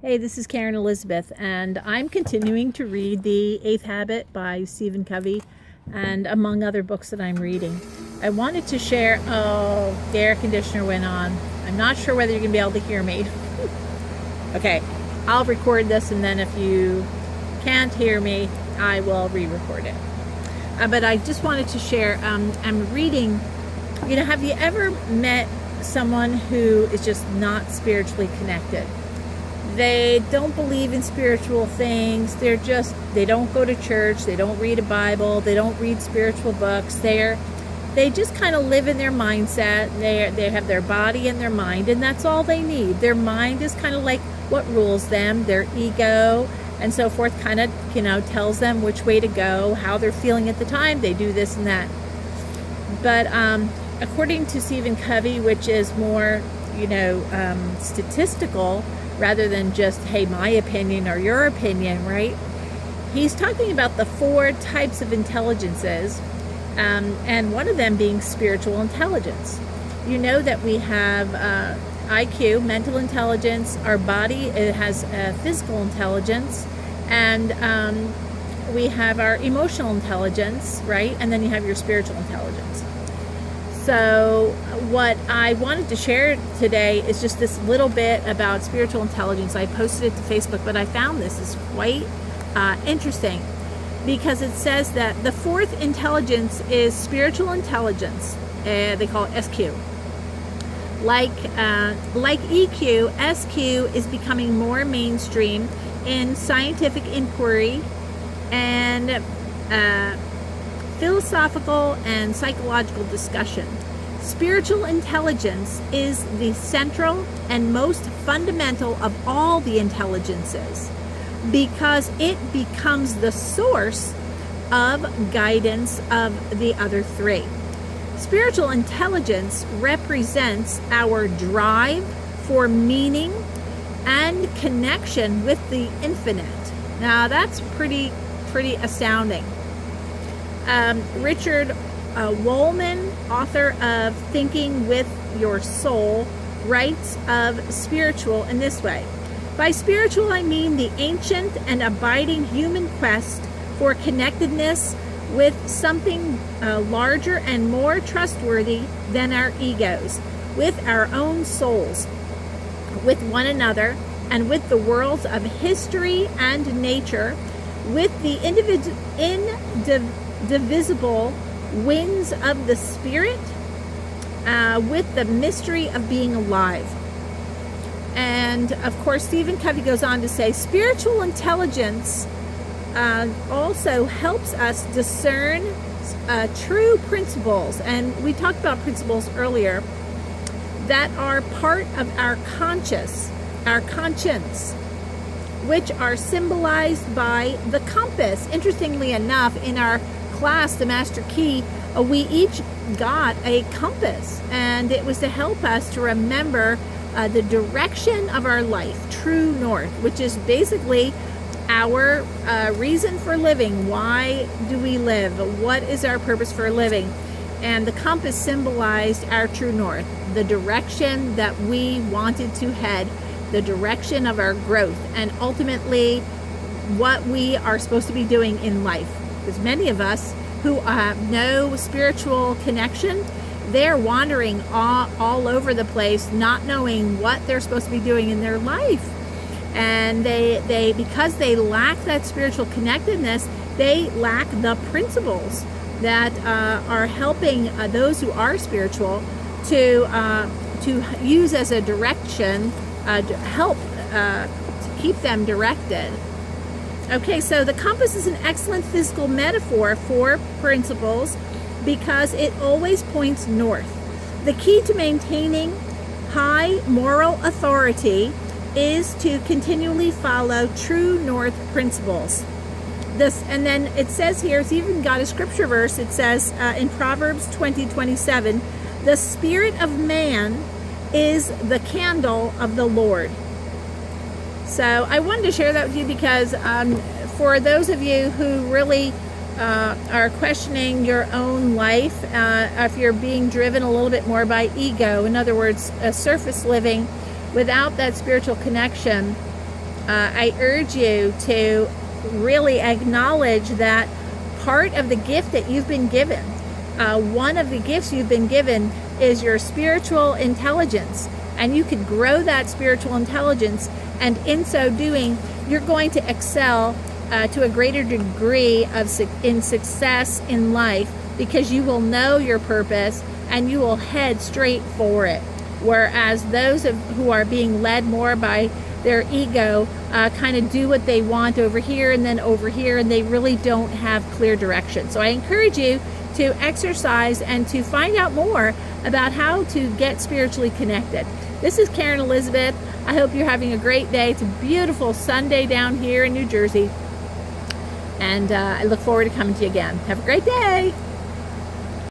Hey, this is Karen Elizabeth, and I'm continuing to read The Eighth Habit by Stephen Covey, and among other books that I'm reading. I wanted to share, the air conditioner went on. I'm not sure whether you're going to be able to hear me. Okay, I'll record this, and then if you can't hear me, I will re-record it. But I just wanted to share, I'm reading, have you ever met someone who is just not spiritually connected? They don't believe in spiritual things. They don't go to church. They don't read a Bible. They don't read spiritual books. They just kind of live in their mindset. They have their body and their mind, and that's all they need. Their mind is kind of like what rules them. Their ego and so forth kind of, tells them which way to go, how they're feeling at the time. They do this and that. But according to Stephen Covey, which is more, statistical, rather than just, hey, my opinion or your opinion, right? He's talking about the 4 types of intelligences, and one of them being spiritual intelligence. You know that we have IQ, mental intelligence, our body, it has physical intelligence, and we have our emotional intelligence, right? And then you have your spiritual intelligence. So what I wanted to share today is just this little bit about spiritual intelligence. I posted it to Facebook, but I found this is quite interesting because it says that the 4th intelligence is spiritual intelligence. They call it SQ. Like EQ, SQ is becoming more mainstream in scientific inquiry and philosophical and psychological discussion. Spiritual intelligence is the central and most fundamental of all the intelligences because it becomes the source of guidance of the other 3. Spiritual intelligence represents our drive for meaning and connection with the infinite. Now that's pretty astounding. Richard Wallman, author of Thinking with Your Soul, writes of spiritual in this way. By spiritual, I mean the ancient and abiding human quest for connectedness with something larger and more trustworthy than our egos, with our own souls, with one another, and with the worlds of history and nature, with the indivisible winds of the spirit, with the mystery of being alive. And of course, Stephen Covey goes on to say spiritual intelligence also helps us discern true principles, and we talked about principles earlier, that are part of our conscience, which are symbolized by the compass. Interestingly enough, in our class, the Master Key, we each got a compass, and it was to help us to remember the direction of our life, true north, which is basically our reason for living. Why do we live? What is our purpose for living? And the compass symbolized our true north, the direction that we wanted to head, the direction of our growth, and ultimately what we are supposed to be doing in life. Because many of us who have no spiritual connection, they're wandering all over the place, not knowing what they're supposed to be doing in their life. And they because they lack that spiritual connectedness, they lack the principles that are helping those who are spiritual to use as a direction, to help to keep them directed. Okay, so the compass is an excellent physical metaphor for principles because it always points north. The key to maintaining high moral authority is to continually follow true north principles. And then it says here, it's even got a scripture verse. It says in Proverbs 20:27, the spirit of man is the candle of the Lord. So I wanted to share that with you because for those of you who really are questioning your own life, if you're being driven a little bit more by ego, in other words, surface living without that spiritual connection, I urge you to really acknowledge that part of the gift that you've been given, one of the gifts you've been given is your spiritual intelligence, and you can grow that spiritual intelligence, and in so doing you're going to excel to a greater degree in success in life, because you will know your purpose and you will head straight for it. Whereas those who are being led more by their ego kind of do what they want over here and then over here, and they really don't have clear direction. So I encourage you to exercise and to find out more about how to get spiritually connected. This is Karen Elizabeth. I hope you're having a great day. It's a beautiful Sunday down here in New Jersey, and I look forward to coming to you again. Have a great day.